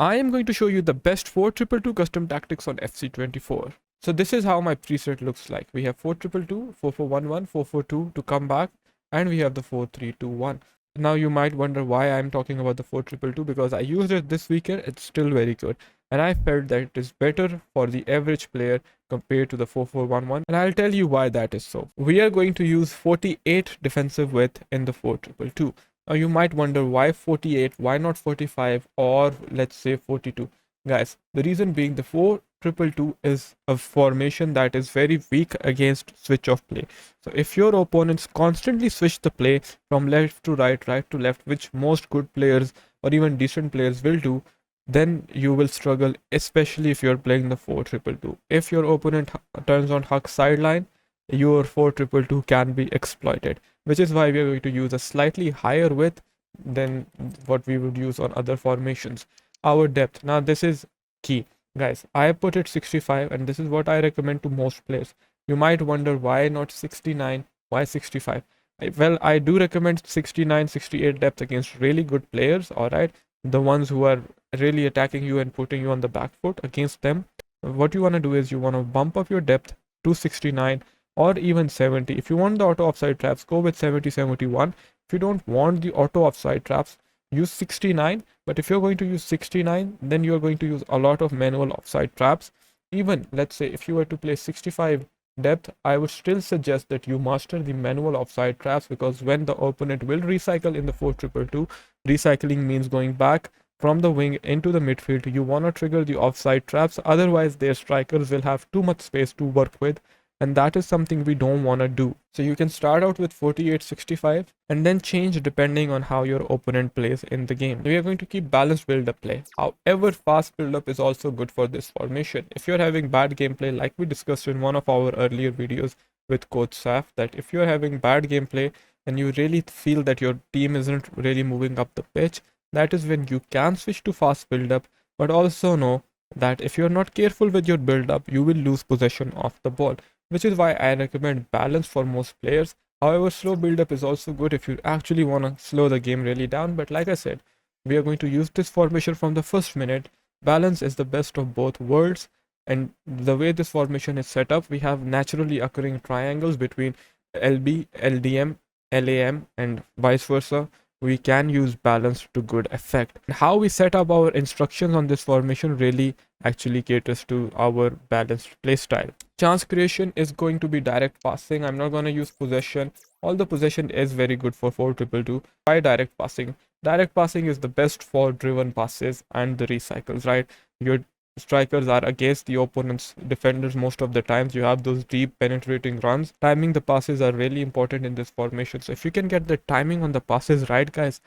I am going to show you the best 4-2-2 custom tactics on FC24. So this is how my preset looks like. We have 4-2-2, 4-4-1-1, 4-4-2 to come back, and we have the 4-3-2-1. Now you might wonder why I'm talking about the 4-2-2 because I used it this weekend. It's still very good, and I felt that it is better for the average player compared to the 4-4-1-1, and I'll tell you why that is so. We are going to use 48 defensive width in the 4-2-2. Now you might wonder why 48, why not 45 or let's say 42. Guys, the reason being the 4-2-2 is a formation that is very weak against switch of play. So if your opponents constantly switch the play from left to right, right to left, which most good players or even decent players will do, then you will struggle, especially if you're playing the 4-2-2. If your opponent turns on Huck sideline, your 4-2-2 can be exploited, which is why we are going to use a slightly higher width than what we would use on other formations. Our depth. Now this is key. Guys, I put it 65 and this is what I recommend to most players. You might wonder why not 69, why 65? Well, I do recommend 69, 68 depth against really good players, alright? The ones who are really attacking you and putting you on the back foot against them. What you want to do is you want to bump up your depth to 69 or even 70. If you want the auto offside traps, go with 70, 71. If you don't want the auto offside traps, use 69. But if you're going to use 69, then you're going to use a lot of manual offside traps. Even let's say if you were to play 65 depth, I would still suggest that you master the manual offside traps, because when the opponent will recycle in the 4-2-2, recycling means going back from the wing into the midfield. You want to trigger the offside traps, otherwise their strikers will have too much space to work with, and that is something we don't want to do. So you can start out with 48-65 and then change depending on how your opponent plays in the game. We are going to keep balanced build-up play. However, fast build-up is also good for this formation. If you're having bad gameplay, like we discussed in one of our earlier videos with Coach Saf, that if you're having bad gameplay and you really feel that your team isn't really moving up the pitch, that is when you can switch to fast build-up, but also know that if you're not careful with your build-up, you will lose possession of the ball, which is why I recommend balance for most players. However, slow build-up is also good if you actually want to slow the game really down. But like I said, we are going to use this formation from the first minute. Balance is the best of both worlds. And the way this formation is set up, we have naturally occurring triangles between LB, LDM, LAM, and vice versa. We can use balance to good effect. How we set up our instructions on this formation really actually caters to our balanced playstyle. Chance creation is going to be direct passing. I'm not going to use possession. Although possession is very good for 4-2-2. Why direct passing? Direct passing is the best for driven passes and the recycles, right? Your strikers are against the opponent's defenders most of the times. You have those deep penetrating runs. Timing the passes are really important in this formation. So if you can get the timing on the passes right, guys,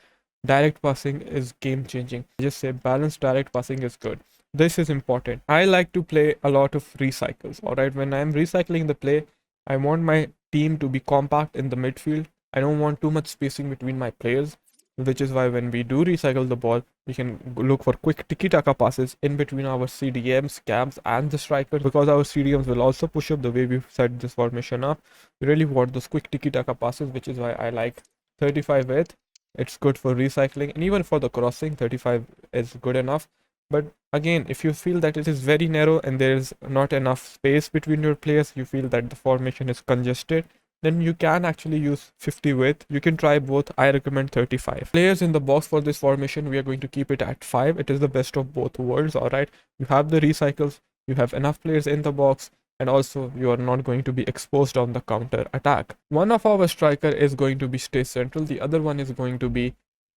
direct passing is game changing. Just say balanced direct passing is good. This is important. I like to play a lot of recycles. All right, when I'm recycling the play, I want my team to be compact in the midfield. I don't want too much spacing between my players, which is why when we do recycle the ball, we can look for quick tiki-taka passes in between our CDMs, cams, and the strikers, because our CDMs will also push up the way we've set this formation up. We really want those quick tiki-taka passes, which is why I like 35 width. It's good for recycling, and even for the crossing, 35 is good enough. But again, if you feel that it is very narrow and there is not enough space between your players, you feel that the formation is congested, then you can actually use 50 width. You can try both. I recommend 35. Players in the box for this formation, we are going to keep it at 5. It is the best of both worlds, alright? You have the recycles, you have enough players in the box, and also you are not going to be exposed on the counter attack. One of our striker is going to be stay central, the other one is going to be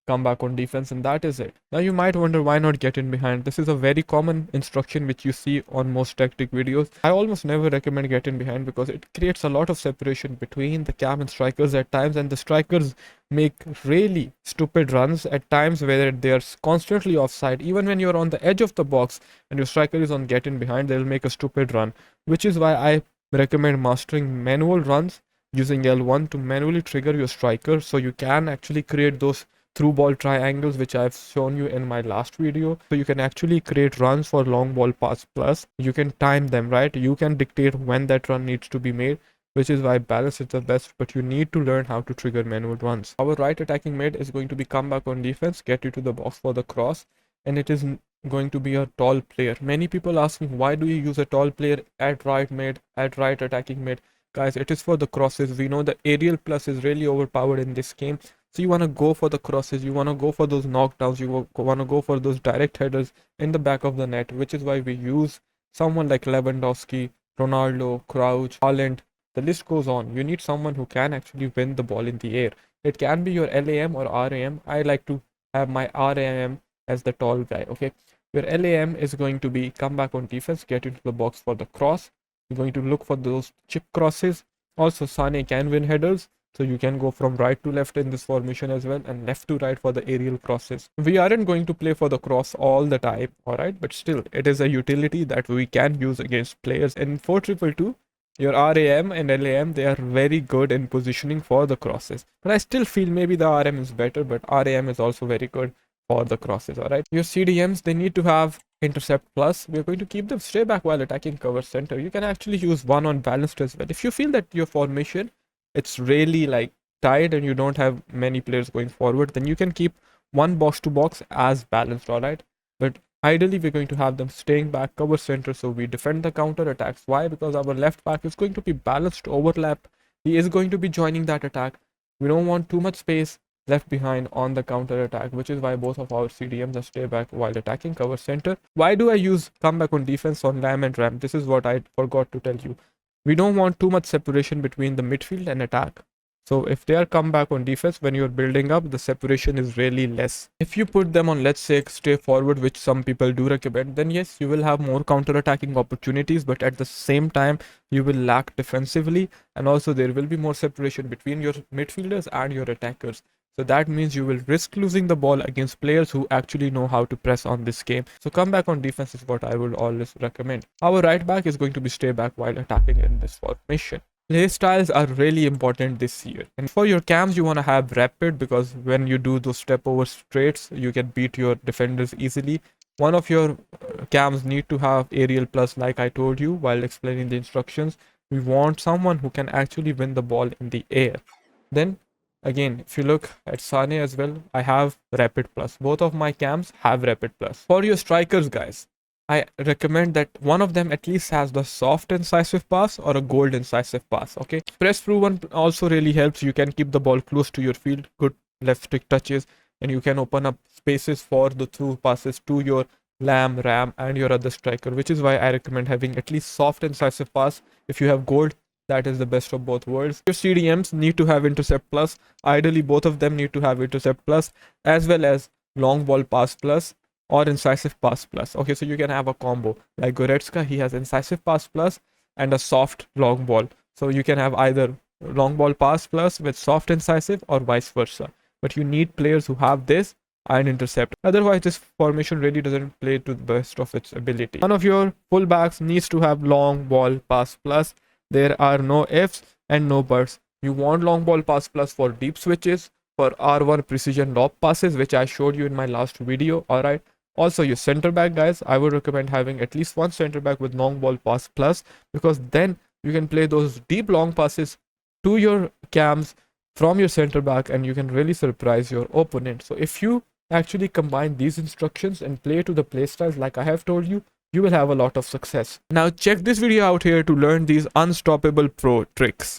come back on defense, and that is it. Now you might wonder why not get in behind. This is a very common instruction which you see on most tactic videos. I almost never recommend get in behind because it creates a lot of separation between the cam and strikers at times, and the strikers make really stupid runs at times where they are constantly offside. Even when you're on the edge of the box and your striker is on get in behind, they'll make a stupid run, which is why I recommend mastering manual runs using L1 to manually trigger your striker, so you can actually create those through ball triangles which I've shown you in my last video. So you can actually create runs for long ball pass plus. You can time them, right? You can dictate when that run needs to be made, which is why balance is the best, but you need to learn how to trigger manual runs. Our right attacking mid is going to be come back on defense, get you to the box for the cross, and it is going to be a tall player. Many people asking, why do you use a tall player at right mid, at right attacking mid? Guys, it is for the crosses. We know the aerial plus is really overpowered in this game. So you want to go for the crosses, you want to go for those knockdowns, you want to go for those direct headers in the back of the net, which is why we use someone like Lewandowski, Ronaldo, Crouch, Haaland. The list goes on. You need someone who can actually win the ball in the air. It can be your LAM or RAM. I like to have my RAM as the tall guy. Okay, your LAM is going to be come back on defense, get into the box for the cross. You're going to look for those chip crosses. Also, Sane can win headers, so you can go from right to left in this formation as well, and left to right for the aerial crosses. We aren't going to play for the cross all the time, alright, but still, it is a utility that we can use against players. In 4-2-2, your RAM and LAM, they are very good in positioning for the crosses. But I still feel maybe the RM is better, but RAM is also very good for the crosses, alright. Your CDMs, they need to have intercept plus. We're going to keep them stay back while attacking cover center. You can actually use one on balanced as well. If you feel that your formation, it's really like tight and you don't have many players going forward, then you can keep one box to box as balanced, alright. But ideally, we're going to have them staying back cover center, so we defend the counter attacks. Why? Because our left back is going to be balanced to overlap. He is going to be joining that attack. We don't want too much space left behind on the counter attack, which is why both of our CDMs are stay back while attacking cover center. Why do I use comeback on defense on Lam and Ram? This is what I forgot to tell you. We don't want too much separation between the midfield and attack. So if they are come back on defense, when you're building up, the separation is really less. If you put them on, let's say, stay forward, which some people do recommend, then yes, you will have more counter-attacking opportunities, but at the same time, you will lack defensively, and also there will be more separation between your midfielders and your attackers. So that means you will risk losing the ball against players who actually know how to press on this game. So come back on defense is what I would always recommend. Our right back is going to be stay back while attacking in this formation. Playstyles are really important this year. And for your cams, you want to have rapid, because when you do those step over straights, you can beat your defenders easily. One of your cams need to have aerial plus, like I told you while explaining the instructions. We want someone who can actually win the ball in the air. Then again, if you look at Sane as well, I have rapid plus. Both of my cams have rapid plus. For your strikers, guys, I recommend that one of them at least has the soft incisive pass or a gold incisive pass. Okay, press through one also really helps. You can keep the ball close to your field, good left stick touches, and you can open up spaces for the through passes to your Lam, Ram, and your other striker, which is why I recommend having at least soft incisive pass. If you have gold, that is the best of both worlds. Your CDMs need to have intercept plus. Ideally, both of them need to have intercept plus, as well as long ball pass plus or incisive pass plus. Okay, so you can have a combo. Like Goretzka, he has incisive pass plus and a soft long ball. So you can have either long ball pass plus with soft incisive or vice versa. But you need players who have this and intercept. Otherwise, this formation really doesn't play to the best of its ability. One of your fullbacks needs to have long ball pass plus. There are no ifs and no buts. You want long ball pass plus for deep switches, for R1 precision lob passes, which I showed you in my last video. Alright. Also, your center back, guys, I would recommend having at least one center back with long ball pass plus, because then you can play those deep long passes to your cams from your center back and you can really surprise your opponent. So if you actually combine these instructions and play to the playstyles like I have told you, you will have a lot of success. Now check this video out here to learn these unstoppable pro tricks.